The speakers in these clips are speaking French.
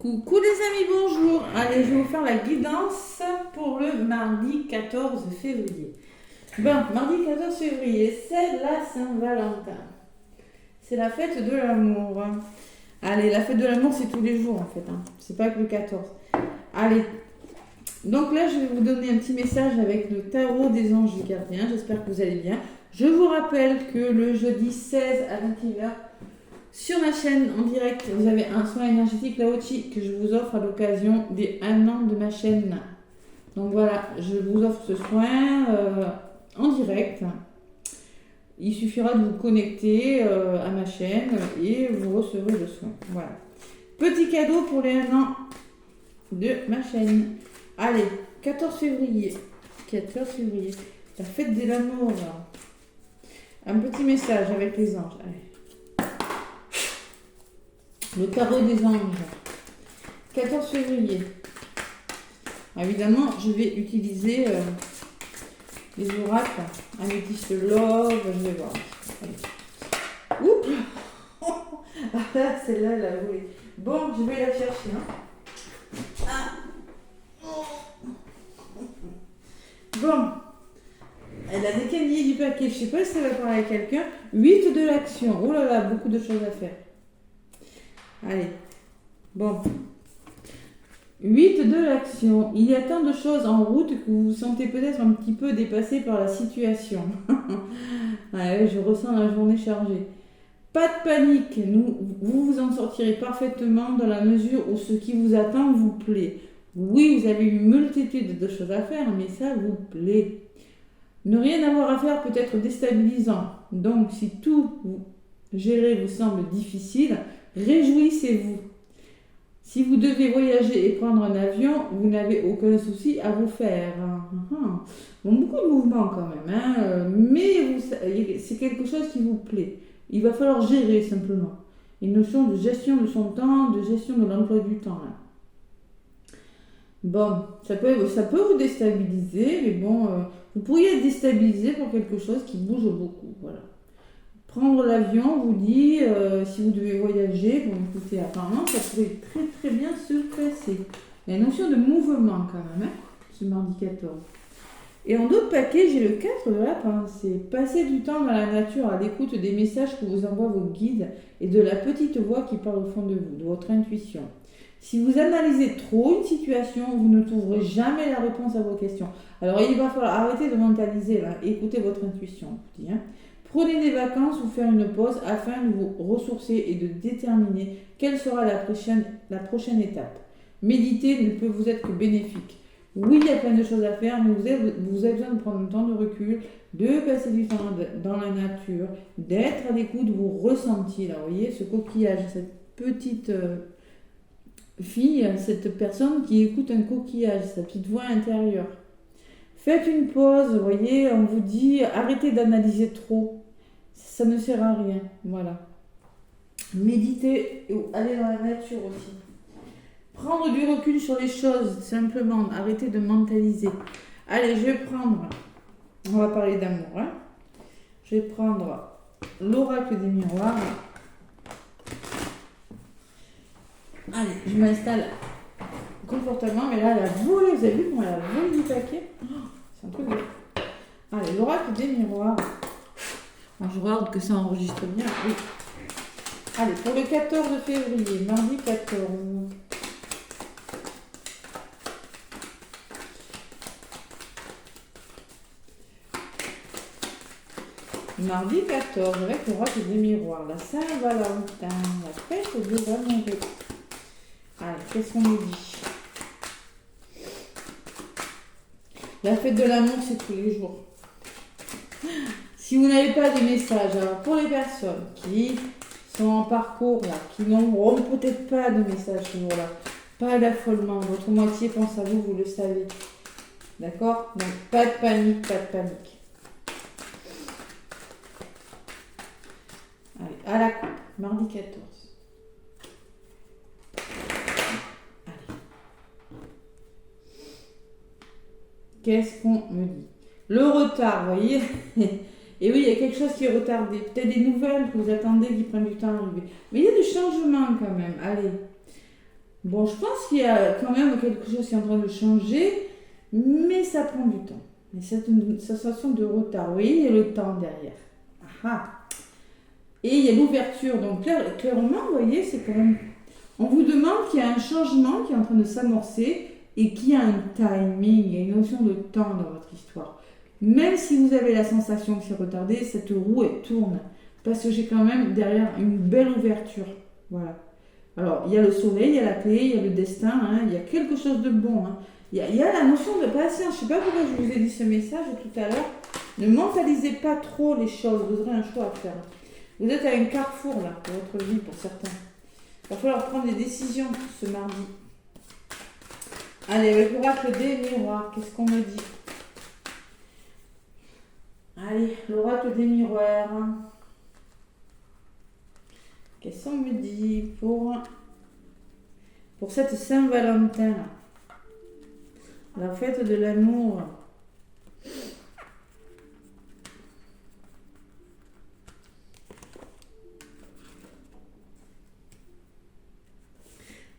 Coucou les amis, bonjour. Allez, je vais vous faire la guidance pour le mardi 14 février. Bon, mardi 14 février, c'est la Saint-Valentin. C'est la fête de l'amour. Allez, la fête de l'amour, c'est tous les jours en fait. C'est pas que le 14. Allez, donc là, je vais vous donner un petit message avec le tarot des anges du gardien. J'espère que vous allez bien. Je vous rappelle que le jeudi 16 à 21h, sur ma chaîne en direct, vous avez un soin énergétique Laochi que je vous offre à l'occasion des 1 an de ma chaîne. Donc voilà, je vous offre ce soin en direct. Il suffira de vous connecter à ma chaîne et vous recevrez le soin. Voilà. Petit cadeau pour les 1 an de ma chaîne. Allez, 14 février. 14 février. La fête de l'amour. Un petit message avec les anges. Allez. Le tarot des anges. 14 février. Évidemment, je vais utiliser les oracles. Améthyste Love, je vais voir. Allez. Oups. Ah là, celle-là, elle a volé. Bon, je vais la chercher. Bon. Elle a décalé du paquet. Je ne sais pas si ça va parler à quelqu'un. 8 de l'action. Oh là là, beaucoup de choses à faire. Allez, bon. 8 de l'action. Il y a tant de choses en route que vous vous sentez peut-être un petit peu dépassé par la situation. Ouais, je ressens la journée chargée. Pas de panique, vous vous en sortirez parfaitement dans la mesure où ce qui vous attend vous plaît. Oui, vous avez une multitude de choses à faire, mais ça vous plaît. Ne rien avoir à faire peut être déstabilisant. Donc, si tout gérer vous semble difficile, réjouissez-vous. Si vous devez voyager et prendre un avion, vous n'avez aucun souci à vous faire. Bon, beaucoup de mouvements quand même, mais c'est quelque chose qui vous plaît. Il va falloir gérer simplement. Une notion de gestion de son temps, de gestion de l'emploi du temps. Là. Bon, ça peut vous déstabiliser, mais bon, vous pourriez être déstabilisé pour quelque chose qui bouge beaucoup. Voilà. Prendre l'avion vous dit, si vous devez voyager, bon écoutez, apparemment ça pourrait très très bien se passer. Il y a une notion de mouvement quand même, ce mardi 14. Et en d'autres paquets, j'ai le 4 de la pensée. Passez du temps dans la nature à l'écoute des messages que vous envoient vos guides et de la petite voix qui parle au fond de vous, de votre intuition. Si vous analysez trop une situation, vous ne trouverez jamais la réponse à vos questions. Alors il va falloir arrêter de mentaliser, là, écoutez votre intuition. Je vous dis, Prenez des vacances ou faire une pause afin de vous ressourcer et de déterminer quelle sera la prochaine étape. Méditer ne peut vous être que bénéfique. Oui, il y a plein de choses à faire, mais vous avez besoin de prendre un temps de recul, de passer du temps dans la nature, d'être à l'écoute de vos ressentis. Là, vous voyez, ce coquillage, cette petite fille, cette personne qui écoute un coquillage, sa petite voix intérieure. Faites une pause, vous voyez, on vous dit arrêtez d'analyser trop, ça ne sert à rien, voilà. Méditez, allez dans la nature aussi. Prendre du recul sur les choses, simplement, arrêtez de mentaliser. Allez, je vais prendre, on va parler d'amour, Je vais prendre l'oracle des miroirs. Allez, je m'installe confortablement, mais là, elle a volé, vous avez vu comment elle a volé du paquet? C'est un truc de... Allez, l'oracle des miroirs. Alors, je regarde que ça enregistre bien. Oui. Allez, pour le 14 février, mardi 14. Mardi 14, avec l'oracle des miroirs. La Saint-Valentin, la fête de l'amour. Allez, qu'est-ce qu'on nous dit? La fête de l'amour, c'est tous les jours. Si vous n'avez pas de message, alors pour les personnes qui sont en parcours, là, qui n'auront peut-être pas de message ce jour-là, pas d'affolement, votre moitié pense à vous, vous le savez. D'accord? Donc, pas de panique, pas de panique. Allez, à la coupe, mardi 14. Qu'est-ce qu'on me dit? Le retard, vous voyez. Et oui, il y a quelque chose qui est retardé. Peut-être des nouvelles que vous attendez qui prennent du temps à arriver. Mais il y a du changement quand même. Allez. Bon, je pense qu'il y a quand même quelque chose qui est en train de changer, mais ça prend du temps. Mais c'est une sensation de retard. Oui, il y a le temps derrière. Ah ah. Et il y a l'ouverture. Donc clairement, vous voyez, c'est quand même... On vous demande qu'il y a un changement qui est en train de s'amorcer et qu'il y a un timing, il y a une notion de temps dans votre histoire. Même si vous avez la sensation que c'est retardé, cette roue, elle tourne. Parce que j'ai quand même derrière une belle ouverture. Voilà. Alors, il y a le soleil, il y a la clé, il y a le destin, hein, il y a quelque chose de bon. Hein. Il y a la notion de patience. Je ne sais pas pourquoi je vous ai dit ce message tout à l'heure. Ne mentalisez pas trop les choses. Vous aurez un choix à faire. Vous êtes à un carrefour là, pour votre vie, pour certains. Il va falloir prendre des décisions ce mardi. Allez, avec l'oracle des miroirs, qu'est-ce qu'on me dit? Allez, l'oracle des miroirs. Qu'est-ce qu'on me dit pour cette Saint-Valentin, la fête de l'amour?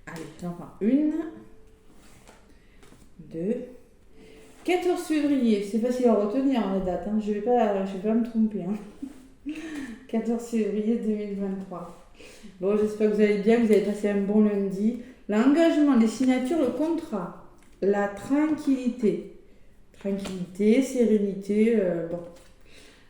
Allez, j'en prends une, deux, 14 février, c'est facile à retenir la date, hein. Je vais pas me tromper. Hein. 14 février 2023. Bon, j'espère que vous allez bien, vous avez passé un bon lundi. L'engagement, les signatures, le contrat, la tranquillité. Tranquillité, sérénité, bon.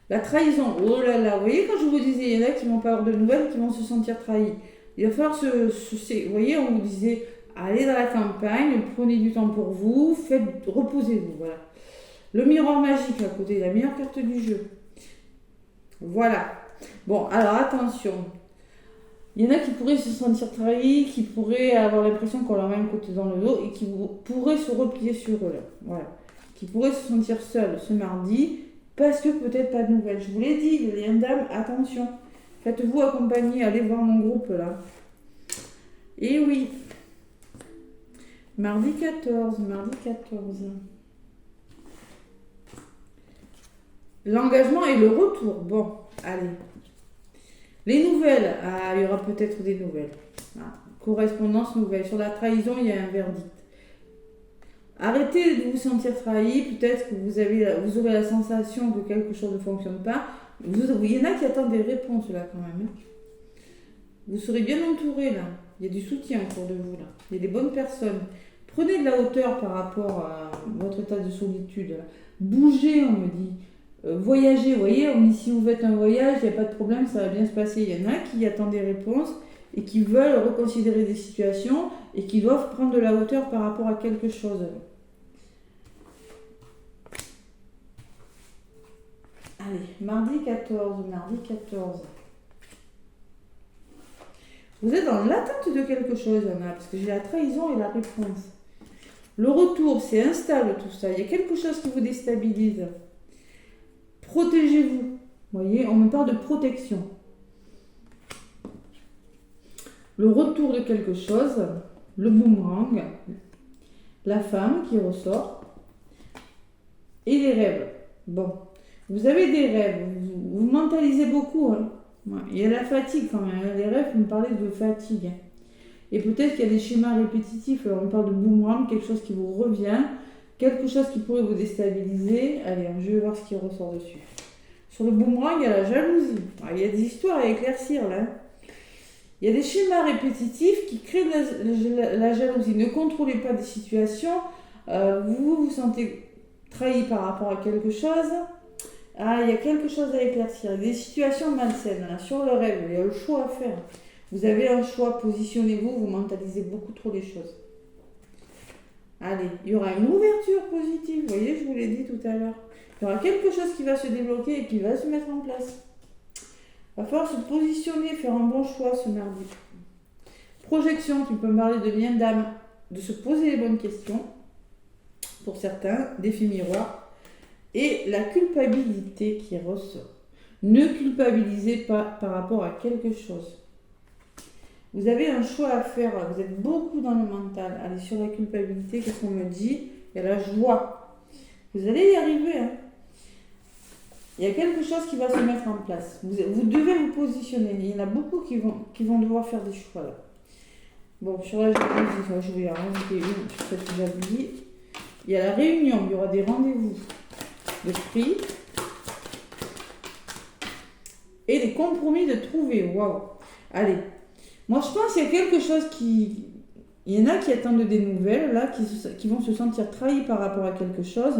La trahison, oh là là, vous voyez quand je vous disais, il y en a qui vont pas avoir de nouvelles, qui vont se sentir trahis. Il va falloir vous voyez, on vous disait, allez dans la campagne, prenez du temps pour vous, reposez-vous, voilà. Le miroir magique à côté, la meilleure carte du jeu. Voilà. Bon, alors attention. Il y en a qui pourraient se sentir trahis, qui pourraient avoir l'impression qu'on leur met un côté dans le dos et qui pourraient se replier sur eux. Voilà. Qui pourraient se sentir seuls ce mardi parce que peut-être pas de nouvelles. Je vous l'ai dit, les liens d'âme, attention. Faites-vous accompagner, allez voir mon groupe là. Et oui. Mardi 14. L'engagement et le retour. Bon, allez. Les nouvelles, il y aura peut-être des nouvelles. Correspondance nouvelle. Sur la trahison, il y a un verdict. Arrêtez de vous sentir trahi. Peut-être que vous aurez la sensation que quelque chose ne fonctionne pas. Il y en a qui attendent des réponses là quand même. Vous serez bien entouré là. Il y a du soutien autour de vous là. Il y a des bonnes personnes. Prenez de la hauteur par rapport à votre état de solitude. Là. Bougez, on me dit. Voyager, vous voyez, on dit si vous faites un voyage, il n'y a pas de problème, ça va bien se passer. Il y en a qui attendent des réponses et qui veulent reconsidérer des situations et qui doivent prendre de la hauteur par rapport à quelque chose. Allez, mardi 14. Vous êtes dans l'attente de quelque chose, Anna, parce que j'ai la trahison et la réponse. Le retour, c'est instable tout ça. Il y a quelque chose qui vous déstabilise. Protégez-vous. Vous voyez, on me parle de protection. Le retour de quelque chose, le boomerang, la femme qui ressort et les rêves. Bon, vous avez des rêves, vous mentalisez beaucoup. Hein. Ouais, il y a la fatigue quand même. Les rêves, vous me parlez de fatigue. Et peut-être qu'il y a des schémas répétitifs. On me parle de boomerang, quelque chose qui vous revient. Quelque chose qui pourrait vous déstabiliser. Allez, je vais voir ce qui ressort dessus. Sur le boomerang, il y a la jalousie. Il y a des histoires à éclaircir là. Il y a des schémas répétitifs qui créent la jalousie. Ne contrôlez pas des situations. Vous vous sentez trahi par rapport à quelque chose. Il y a quelque chose à éclaircir. Des situations malsaines là, sur le rêve. Il y a le choix à faire. Vous avez un choix. Positionnez-vous. Vous mentalisez beaucoup trop les choses. Allez, il y aura une ouverture positive, vous voyez, je vous l'ai dit tout à l'heure. Il y aura quelque chose qui va se débloquer et qui va se mettre en place. Il va falloir se positionner, faire un bon choix ce mardi. Projection, qui peut me parler de lien d'âme, de se poser les bonnes questions, pour certains, défi miroir, et la culpabilité qui ressort. Ne culpabilisez pas par rapport à quelque chose. Vous avez un choix à faire, vous êtes beaucoup dans le mental. Allez, sur la culpabilité, qu'est-ce qu'on me dit? Il y a la joie. Vous allez y arriver. Hein. Il y a quelque chose qui va se mettre en place. Vous devez vous positionner. Il y en a beaucoup qui vont devoir faire des choix là. Bon, sur la jalousie, je vais en rajouter une sur cette jalousie. Il y a la réunion, il y aura des rendez-vous de prix et des compromis de trouver. Waouh! Allez, moi je pense qu'il y a quelque chose qui... Il y en a qui attendent des nouvelles, là, qui vont se sentir trahis par rapport à quelque chose,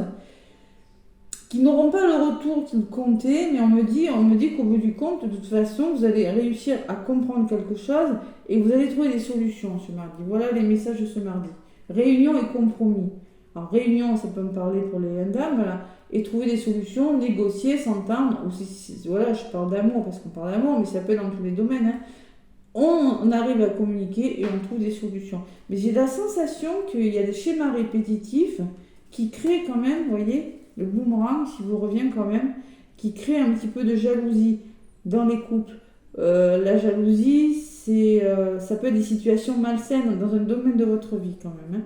qui n'auront pas le retour qu'ils comptaient, mais on me dit qu'au bout du compte, de toute façon, vous allez réussir à comprendre quelque chose et vous allez trouver des solutions ce mardi. Voilà les messages de ce mardi. Réunion et compromis. Alors, réunion, ça peut me parler pour les dames, voilà, et trouver des solutions, négocier, s'entendre. Voilà, je parle d'amour parce qu'on parle d'amour, mais ça peut être dans tous les domaines. Hein. On arrive à communiquer et on trouve des solutions. Mais j'ai la sensation qu'il y a des schémas répétitifs qui créent quand même, vous voyez, le boomerang, si vous revient quand même, qui crée un petit peu de jalousie dans les couples. La jalousie, ça peut être des situations malsaines dans un domaine de votre vie quand même. Hein.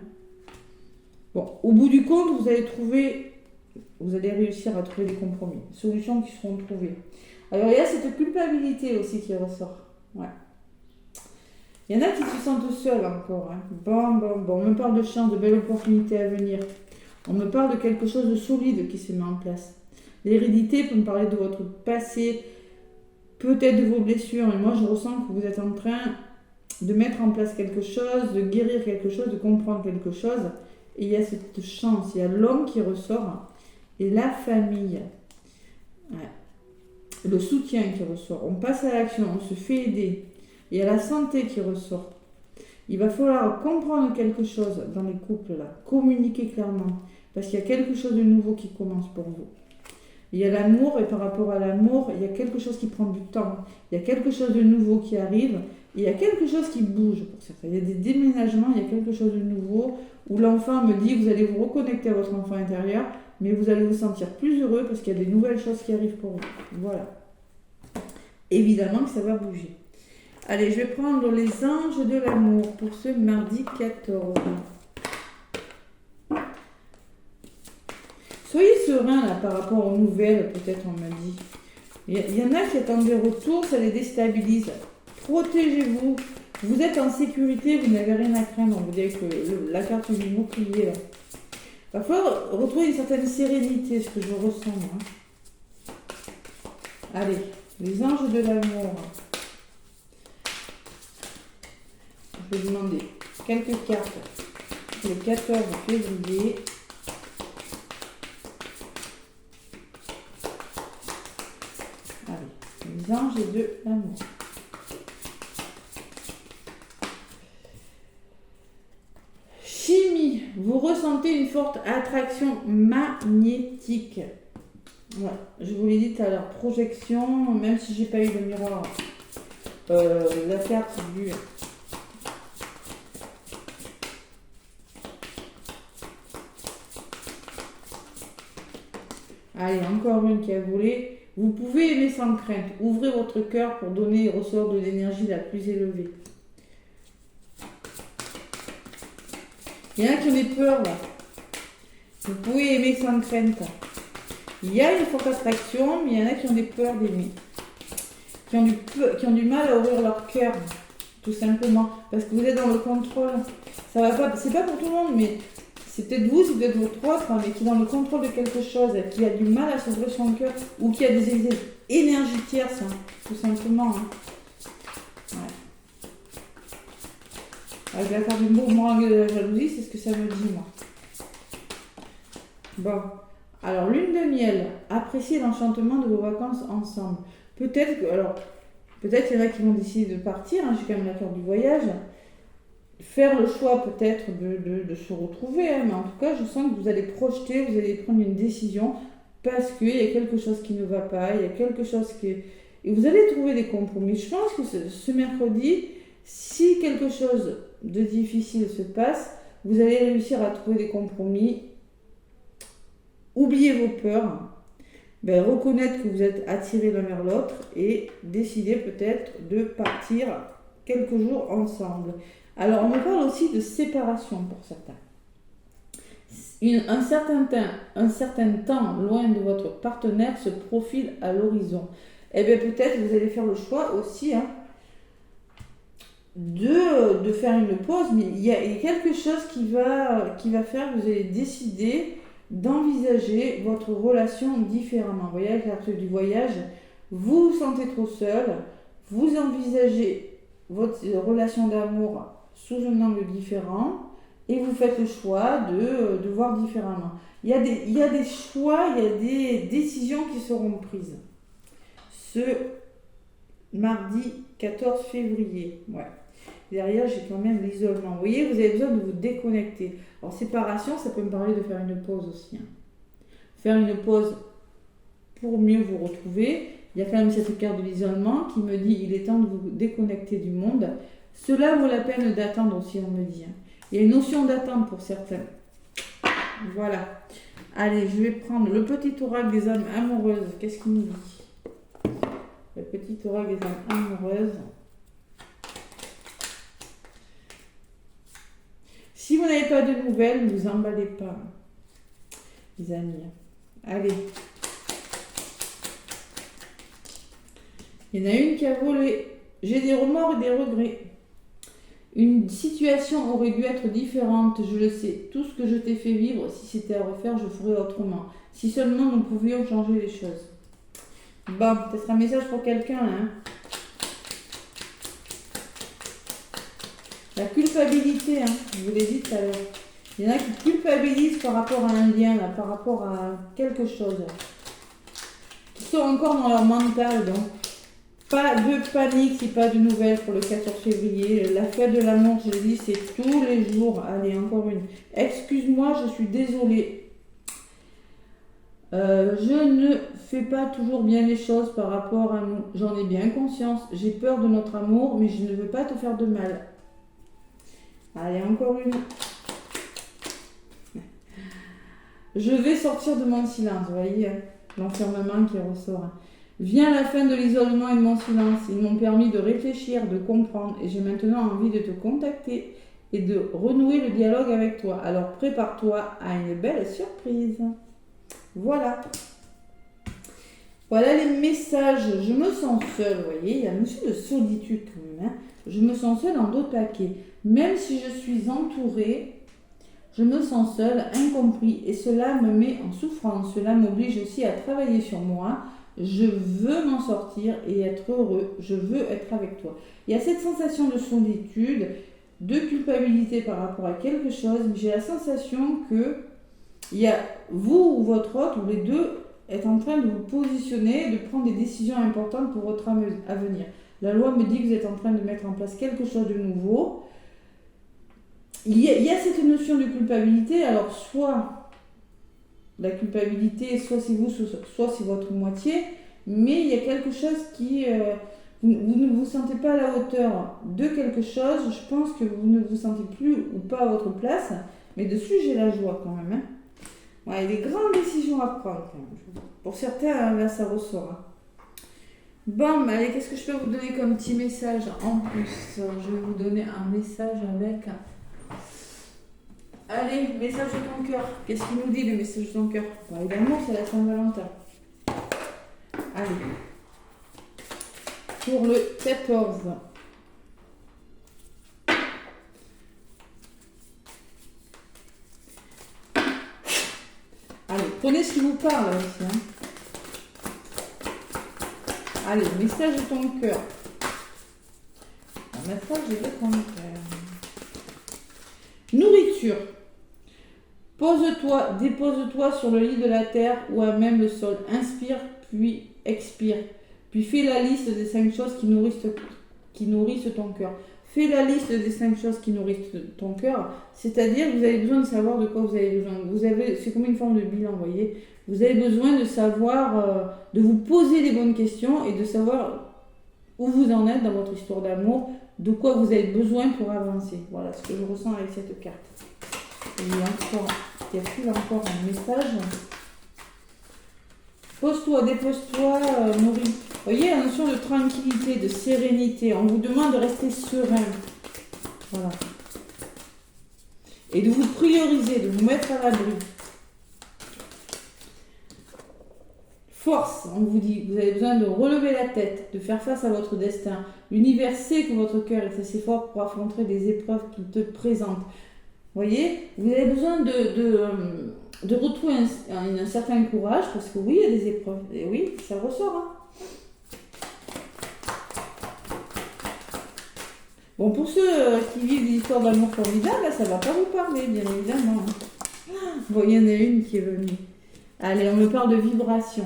Bon, au bout du compte, vous allez réussir à trouver des compromis, des solutions qui seront trouvées. Alors, il y a cette culpabilité aussi qui ressort. Ouais. Il y en a qui se sentent seuls encore. Hein. Bon. On me parle de chance, de belles opportunités à venir. On me parle de quelque chose de solide qui se met en place. L'hérédité peut me parler de votre passé, peut-être de vos blessures. Et moi, je ressens que vous êtes en train de mettre en place quelque chose, de guérir quelque chose, de comprendre quelque chose. Et il y a cette chance. Il y a l'homme qui ressort et la famille. Ouais. Le soutien qui ressort. On passe à l'action, on se fait aider. Il y a la santé qui ressort. Il va falloir comprendre quelque chose dans les couples là, communiquer clairement, parce qu'il y a quelque chose de nouveau qui commence pour vous. Il y a l'amour, et par rapport à l'amour, il y a quelque chose qui prend du temps. Il y a quelque chose de nouveau qui arrive, et il y a quelque chose qui bouge pour certains. Il y a des déménagements, il y a quelque chose de nouveau, où l'enfant me dit, vous allez vous reconnecter à votre enfant intérieur, mais vous allez vous sentir plus heureux, parce qu'il y a des nouvelles choses qui arrivent pour vous. Voilà. Évidemment que ça va bouger. Allez, je vais prendre les anges de l'amour pour ce mardi 14. Soyez serein là par rapport aux nouvelles, peut-être on m'a dit. Il y en a qui attendent des retours, ça les déstabilise. Protégez-vous. Vous êtes en sécurité, vous n'avez rien à craindre. On vous dit avec la carte du bouclier là. Il va falloir retrouver une certaine sérénité, ce que je ressens. Hein. Allez, les anges de l'amour. Je vais demander quelques cartes pour le 14 février. Allez, les anges de l'amour. Chimie, vous ressentez une forte attraction magnétique. Voilà, je vous l'ai dit tout à l'heure, projection, même si j'ai pas eu le miroir. La carte du... Allez, encore une qui a volé. Vous pouvez aimer sans crainte. Ouvrez votre cœur pour donner et recevoir de l'énergie la plus élevée. Il y en a qui ont des peurs là. Vous pouvez aimer sans crainte. Il y a une forte attraction, mais il y en a qui ont des peurs d'aimer. Qui ont du mal à ouvrir leur cœur, tout simplement. Parce que vous êtes dans le contrôle. Ça va pas, c'est pas pour tout le monde, mais... C'est peut-être vous, c'est peut-être votre autre, mais qui est dans le contrôle de quelque chose, qui a du mal à s'ouvrir son cœur, ou qui a des énergies tierces, hein, tout simplement. Hein. Ouais. Avec la carte du boomerang et de la jalousie, c'est ce que ça me dit, moi. Bon. Alors, lune de miel. Appréciez l'enchantement de vos vacances ensemble. Peut-être qu'il y en a qui vont décider de partir, hein, j'ai quand même la carte du voyage. Faire le choix peut-être de se retrouver, hein, mais en tout cas je sens que vous allez projeter, vous allez prendre une décision parce qu'il y a quelque chose qui ne va pas, il y a quelque chose qui... Et vous allez trouver des compromis. Je pense que ce mercredi, si quelque chose de difficile se passe, vous allez réussir à trouver des compromis. Oubliez vos peurs, reconnaître que vous êtes attirés l'un vers l'autre et décider peut-être de partir quelques jours ensemble. Alors, on me parle aussi de séparation pour certains. Un certain temps loin de votre partenaire se profile à l'horizon. Eh bien, peut-être vous allez faire le choix aussi de faire une pause, mais il y a quelque chose qui va faire que vous allez décider d'envisager votre relation différemment. Vous voyez, avec la carte du voyage, vous vous sentez trop seul, vous envisagez votre relation d'amour sous un angle différent et vous faites le choix de voir différemment. Il y a des choix, il y a des décisions qui seront prises. Ce mardi 14 février, ouais. Derrière, j'ai quand même l'isolement. Vous voyez, vous avez besoin de vous déconnecter. Alors, séparation, ça peut me parler de faire une pause aussi. Faire une pause pour mieux vous retrouver. Il y a quand même cette carte de l'isolement qui me dit il est temps de vous déconnecter du monde. Cela vaut la peine d'attendre aussi, on me dit. Il y a une notion d'attente pour certains. Voilà. Allez, je vais prendre le petit oracle des âmes amoureuses. Qu'est-ce qu'il nous dit? Le petit oracle des âmes amoureuses. Si vous n'avez pas de nouvelles, ne vous emballez pas, les amis. Allez. Il y en a une qui a volé. J'ai des remords et des regrets. Une situation aurait dû être différente, je le sais. Tout ce que je t'ai fait vivre, si c'était à refaire, je ferais autrement. Si seulement nous pouvions changer les choses. Bon, peut-être un message pour quelqu'un, hein. La culpabilité, hein, je vous l'ai dit tout à l'heure. Il y en a qui culpabilisent par rapport à un lien, là, par rapport à quelque chose. Qui sont encore dans leur mental, donc. Pas de panique si pas de nouvelles pour le 14 février. La fête de l'amour, je l'ai dit, c'est tous les jours. Allez, encore une. Excuse-moi, je suis désolée. Je ne fais pas toujours bien les choses par rapport à nous. J'en ai bien conscience. J'ai peur de notre amour, mais je ne veux pas te faire de mal. Allez, encore une. Je vais sortir de mon silence, vous voyez, l'enfermement qui ressort. Vient la fin de l'isolement et de mon silence. Ils m'ont permis de réfléchir, de comprendre, et j'ai maintenant envie de te contacter et de renouer le dialogue avec toi. Alors prépare-toi à une belle surprise. Voilà. Voilà les messages. Je me sens seule, vous voyez, il y a une notion de solitude quand même. Hein. Je me sens seule en dos taquet. Même si je suis entourée, je me sens seule, incompris, et cela me met en souffrance. Cela m'oblige aussi à travailler sur moi. Je veux m'en sortir et être heureux. Je veux être avec toi. Il y a cette sensation de solitude, de culpabilité par rapport à quelque chose, mais j'ai la sensation que il y a vous ou votre autre, ou les deux, êtes en train de vous positionner, de prendre des décisions importantes pour votre avenir. La loi me dit que vous êtes en train de mettre en place quelque chose de nouveau. Il y a cette notion de culpabilité, alors soit la culpabilité, soit c'est vous, soit c'est votre moitié, mais il y a quelque chose qui... vous ne vous sentez pas à la hauteur de quelque chose, je pense que vous ne vous sentez plus ou pas à votre place, mais dessus j'ai la joie quand même. Hein. Ouais, il y a des grandes décisions à prendre quand même. Pour certains, là ça ressort. Hein. Bon, allez, qu'est-ce que je peux vous donner comme petit message en plus? Je vais vous donner un message avec... Allez, message de ton cœur. Qu'est-ce qu'il nous dit le message de ton cœur? Évidemment, c'est la Saint-Valentin. Allez. Pour le 14. Allez, prenez ce qui vous parle aussi. Hein. Allez, message de ton cœur. Un message de ton cœur. Nourriture. Pose-toi, dépose-toi sur le lit de la terre ou à même le sol. Inspire, puis expire. Puis fais la liste des 5 choses qui nourrissent ton cœur. Fais la liste des 5 choses qui nourrissent ton cœur. C'est-à-dire que vous avez besoin de savoir de quoi vous avez besoin. C'est comme une forme de bilan, vous voyez. Vous avez besoin de savoir, de vous poser les bonnes questions et de savoir où vous en êtes dans votre histoire d'amour, de quoi vous avez besoin pour avancer. Voilà ce que je ressens avec cette carte. Et il y a encore un message. Pose-toi, dépose-toi, nourris. Vous voyez la notion de tranquillité, de sérénité. On vous demande de rester serein. Voilà. Et de vous prioriser, de vous mettre à l'abri. force, on vous dit, vous avez besoin de relever la tête, de faire face à votre destin. L'univers sait que votre cœur est assez fort pour affronter les épreuves qu'il te présente. Vous voyez, vous avez besoin de retrouver un certain courage, parce que oui, il y a des épreuves, et oui, ça ressort. Hein. Bon, pour ceux qui vivent des histoires d'amour formidables, ça ne va pas vous parler, bien évidemment. Bon, il y en a une qui est venue. Allez, on me parle de vibration.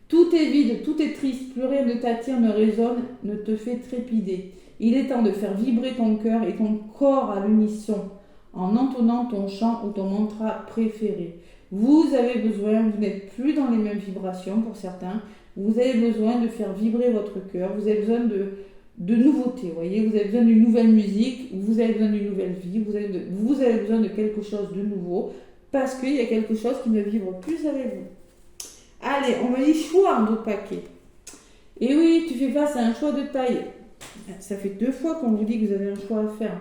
Tout est vide, tout est triste, plus rien ne t'attire, ne résonne, ne te fait trépider. Il est temps de faire vibrer ton cœur et ton corps à l'unisson, en entonnant ton chant ou ton mantra préféré. Vous avez besoin, vous n'êtes plus dans les mêmes vibrations pour certains, vous avez besoin de faire vibrer votre cœur, vous avez besoin de nouveautés, vous voyez, vous avez besoin d'une nouvelle musique, vous avez besoin d'une nouvelle vie, vous avez besoin de quelque chose de nouveau, parce qu'il y a quelque chose qui ne vibre plus avec vous. Allez, on va y choix en 2 paquets. Et oui, tu fais face à un choix de taille. Ça fait 2 fois qu'on vous dit que vous avez un choix à faire.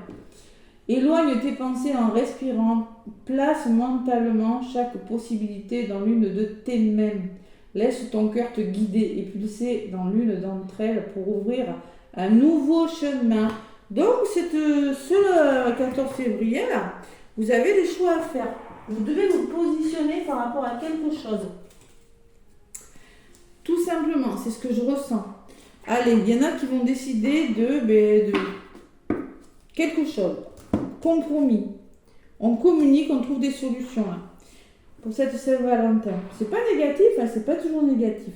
Éloigne tes pensées en respirant. Place mentalement chaque possibilité dans l'une de tes mêmes. Laisse ton cœur te guider et pulser dans l'une d'entre elles pour ouvrir un nouveau chemin. Donc, ce 14 février, là, vous avez des choix à faire. Vous devez vous positionner par rapport à quelque chose. Tout simplement, c'est ce que je ressens. Allez, il y en a qui vont décider de quelque chose. Compromis. On communique, on trouve des solutions là. Pour cette Saint-Valentin. C'est pas négatif, hein, c'est pas toujours négatif.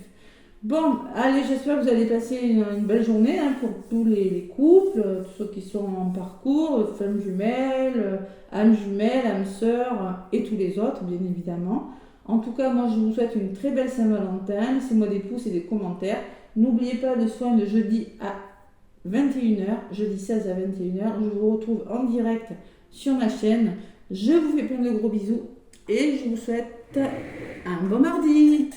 Bon, allez, j'espère que vous allez passer une belle journée hein, pour tous les couples, tous ceux qui sont en parcours, femmes jumelles, âmes jumelles, âmes sœurs et tous les autres, bien évidemment. En tout cas, moi, je vous souhaite une très belle Saint-Valentin. Laissez-moi des pouces et des commentaires. N'oubliez pas le soin de jeudi à 21h, jeudi 16 à 21h. Je vous retrouve en direct sur ma chaîne. Je vous fais plein de gros bisous et je vous souhaite un bon mardi.